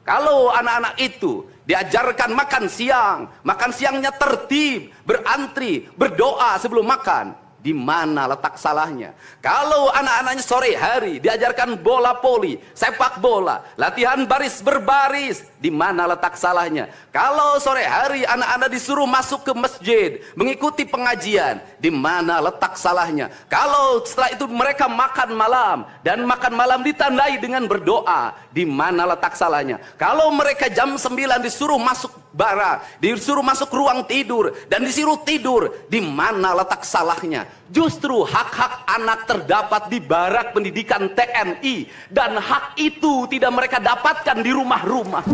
Kalau anak-anak itu diajarkan makan siangnya tertib, berantri, berdoa sebelum makan, di mana letak salahnya? Kalau anak-anaknya sore hari diajarkan bola voli, sepak bola, latihan baris berbaris, di mana letak salahnya? Kalau sore hari anak-anak disuruh masuk ke masjid, mengikuti pengajian, di mana letak salahnya? Kalau setelah itu mereka makan malam, dan makan malam ditandai dengan berdoa, di mana letak salahnya? Kalau mereka jam 9 disuruh masuk bara, disuruh masuk ruang tidur, dan disuruh tidur, di mana letak salahnya? Justru hak-hak anak terdapat di barak pendidikan TNI, dan hak itu tidak mereka dapatkan di rumah-rumah.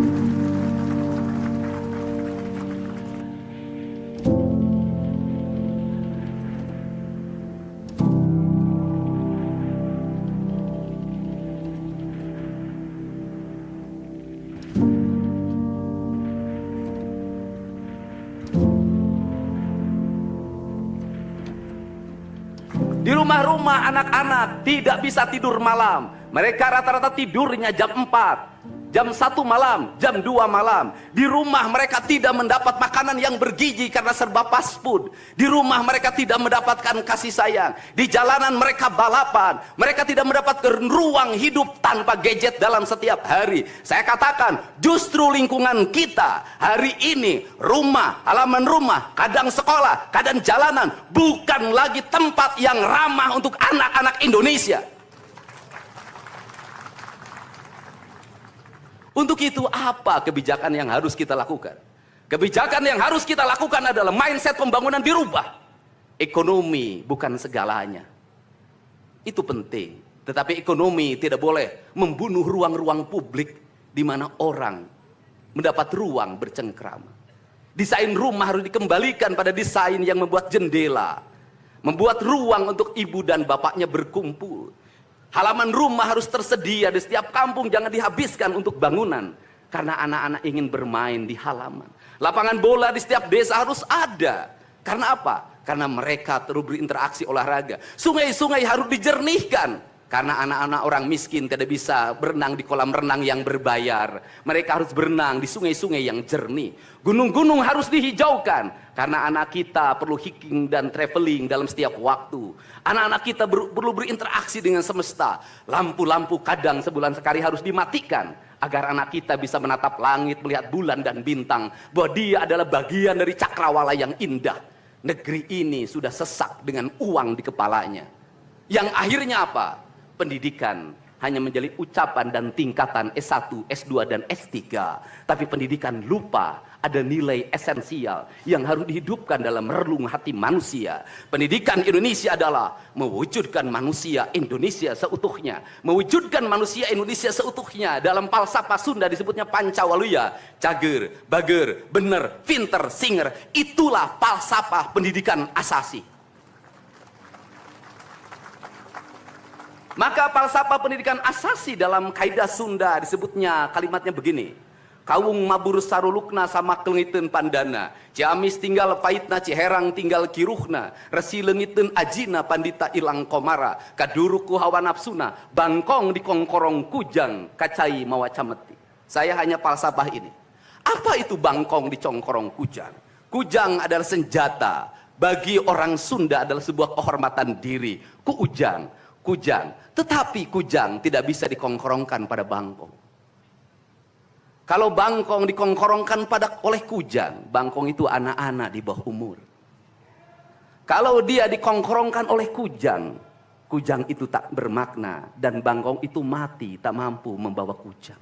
Di rumah-rumah anak-anak tidak bisa tidur malam. Mereka rata-rata tidurnya jam 4, jam 1 malam, jam 2 malam. Di rumah mereka tidak mendapat makanan yang bergizi karena serba fast food. Di rumah mereka tidak mendapatkan kasih sayang. Di jalanan mereka balapan. Mereka tidak mendapatkan ruang hidup tanpa gadget dalam setiap hari. Saya katakan, justru lingkungan kita hari ini, rumah, halaman rumah, kadang sekolah, kadang jalanan, bukan lagi tempat yang ramah untuk anak-anak Indonesia. Untuk itu apa kebijakan yang harus kita lakukan? Kebijakan yang harus kita lakukan adalah mindset pembangunan dirubah. Ekonomi bukan segalanya. Itu penting. Tetapi ekonomi tidak boleh membunuh ruang-ruang publik di mana orang mendapat ruang bercengkrama. Desain rumah harus dikembalikan pada desain yang membuat jendela, membuat ruang untuk ibu dan bapaknya berkumpul. Halaman rumah harus tersedia di setiap kampung, jangan dihabiskan untuk bangunan. Karena anak-anak ingin bermain di halaman. Lapangan bola di setiap desa harus ada. Karena apa? Karena mereka terus berinteraksi olahraga. Sungai-sungai harus dijernihkan. Karena anak-anak orang miskin tidak bisa berenang di kolam renang yang berbayar. Mereka harus berenang di sungai-sungai yang jernih. Gunung-gunung harus dihijaukan. Karena anak kita perlu hiking dan traveling dalam setiap waktu. Anak-anak kita perlu berinteraksi dengan semesta. Lampu-lampu kadang sebulan sekali harus dimatikan. Agar anak kita bisa menatap langit, melihat bulan dan bintang. Bahwa dia adalah bagian dari cakrawala yang indah. Negeri ini sudah sesak dengan uang di kepalanya. Yang akhirnya apa? Pendidikan hanya menjadi ucapan dan tingkatan S1, S2 dan S3. Tapi pendidikan lupa ada nilai esensial yang harus dihidupkan dalam relung hati manusia. Pendidikan Indonesia adalah mewujudkan manusia Indonesia seutuhnya. Mewujudkan manusia Indonesia seutuhnya. Dalam falsafah Sunda disebutnya Pancawaluya. Cager, bager, bener, pinter, singer. Itulah falsafah pendidikan asasi. Maka falsafah pendidikan asasi dalam kaidah Sunda disebutnya kalimatnya begini. Kawung mabur sarulukna sama kelengiten pandana. Ciamis tinggal paitna ciherang tinggal kiruhna. Resi lengiten ajina pandita ilang komara. Kaduruku hawa nafsuna. Bangkong di kongkorong kujang kacai mawacameti. Saya hanya falsafah ini. Apa itu bangkong di kongkorong kujang? Kujang adalah senjata. Bagi orang Sunda adalah sebuah kehormatan diri. Kujang. Tetapi kujang tidak bisa dikongkorongkan pada bangkong. Kalau bangkong dikongkorongkan oleh kujang, bangkong itu anak-anak di bawah umur. Kalau dia dikongkorongkan oleh kujang, kujang itu tak bermakna dan bangkong itu mati, tak mampu membawa kujang.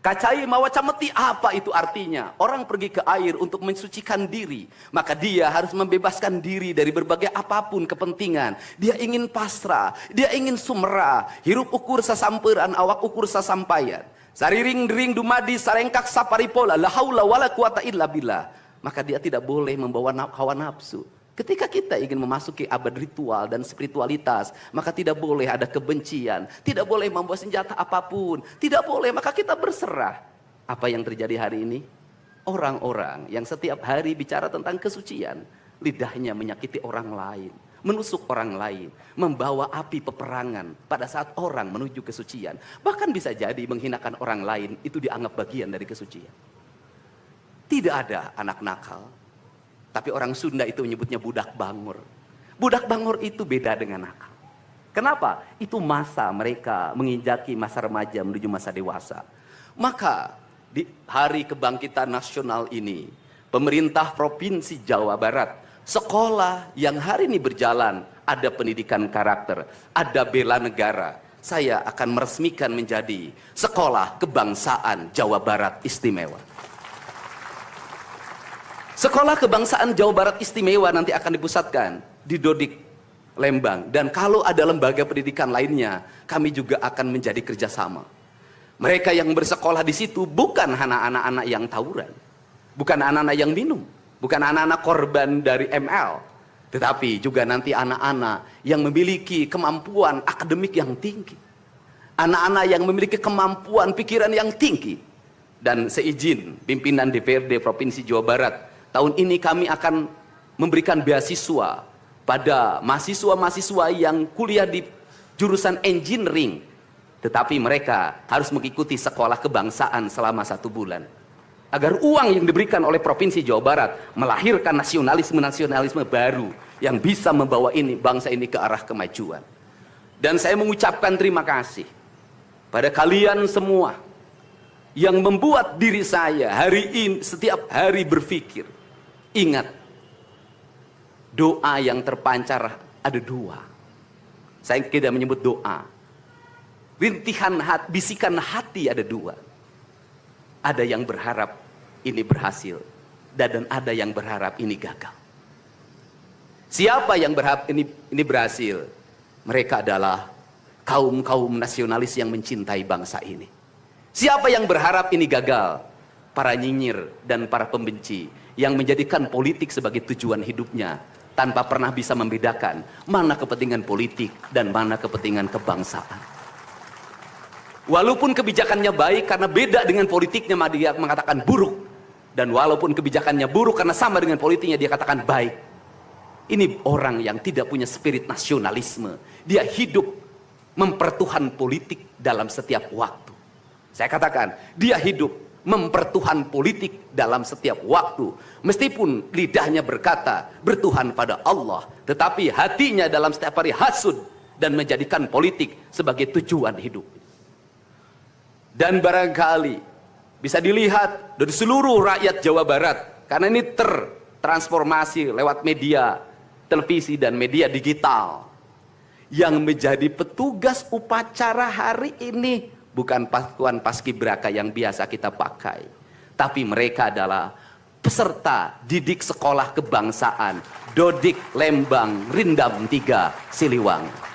Kacai mawacameti, apa itu artinya? Orang pergi ke air untuk mensucikan diri, maka dia harus membebaskan diri dari berbagai apapun kepentingan. Dia ingin pasrah, dia ingin sumera, hirup ukur sasamperan, awak ukur sasampayan. Sariring-ring dumadi sarengkak saparipola, la haula wala quwata illa billah. Maka dia tidak boleh membawa hawa nafsu. Ketika kita ingin memasuki abad ritual dan spiritualitas, maka tidak boleh ada kebencian, tidak boleh membawa senjata apapun, tidak boleh, maka kita berserah. Apa yang terjadi hari ini? Orang-orang yang setiap hari bicara tentang kesucian, lidahnya menyakiti orang lain. menusuk orang lain, membawa api peperangan pada saat orang menuju kesucian. Bahkan bisa jadi menghinakan orang lain itu dianggap bagian dari kesucian. Tidak ada anak nakal, tapi orang Sunda itu menyebutnya budak bangor. Budak bangor itu beda dengan nakal. Kenapa? Itu masa mereka menginjaki masa remaja menuju masa dewasa. Maka di hari kebangkitan nasional ini, pemerintah Provinsi Jawa Barat, sekolah yang hari ini berjalan, ada pendidikan karakter, ada bela negara. Saya akan meresmikan menjadi Sekolah Kebangsaan Jawa Barat Istimewa. Sekolah Kebangsaan Jawa Barat Istimewa nanti akan dipusatkan di Dodik, Lembang. Dan kalau ada lembaga pendidikan lainnya, kami juga akan menjadi kerjasama. Mereka yang bersekolah di situ bukan anak-anak yang tawuran, bukan anak-anak yang minum, bukan anak-anak korban dari ML, tetapi juga nanti anak-anak yang memiliki kemampuan akademik yang tinggi, anak-anak yang memiliki kemampuan pikiran yang tinggi. Dan seizin pimpinan DPRD Provinsi Jawa Barat, tahun ini kami akan memberikan beasiswa pada mahasiswa-mahasiswa yang kuliah di jurusan engineering, tetapi mereka harus mengikuti sekolah kebangsaan selama 1 bulan. Agar uang yang diberikan oleh Provinsi Jawa Barat melahirkan nasionalisme-nasionalisme baru yang bisa membawa bangsa ini ke arah kemajuan. Dan saya mengucapkan terima kasih pada kalian semua yang membuat diri saya hari ini setiap hari berpikir. Ingat, doa yang terpancar ada 2. Saya tidak menyebut doa. Rintihan hati, bisikan hati ada 2. Ada yang berharap ini berhasil, dan ada yang berharap ini gagal. Siapa yang berharap ini berhasil? Mereka adalah kaum-kaum nasionalis yang mencintai bangsa ini. Siapa yang berharap ini gagal? Para nyinyir dan para pembenci yang menjadikan politik sebagai tujuan hidupnya, tanpa pernah bisa membedakan mana kepentingan politik dan mana kepentingan kebangsaan. Walaupun kebijakannya baik karena beda dengan politiknya, dia mengatakan buruk. Dan walaupun kebijakannya buruk karena sama dengan politiknya, dia katakan baik. Ini orang yang tidak punya spirit nasionalisme. Dia hidup mempertuhan politik dalam setiap waktu. Saya katakan, dia hidup mempertuhan politik dalam setiap waktu. Meskipun lidahnya berkata bertuhan pada Allah, tetapi hatinya dalam setiap hari hasud dan menjadikan politik sebagai tujuan hidup. Dan barangkali bisa dilihat dari seluruh rakyat Jawa Barat, karena ini tertransformasi lewat media televisi dan media digital. Yang menjadi petugas upacara hari ini bukan pasukan paskibraka yang biasa kita pakai, tapi mereka adalah peserta didik sekolah kebangsaan Dodik, Lembang, Rindam 3, Siliwangi.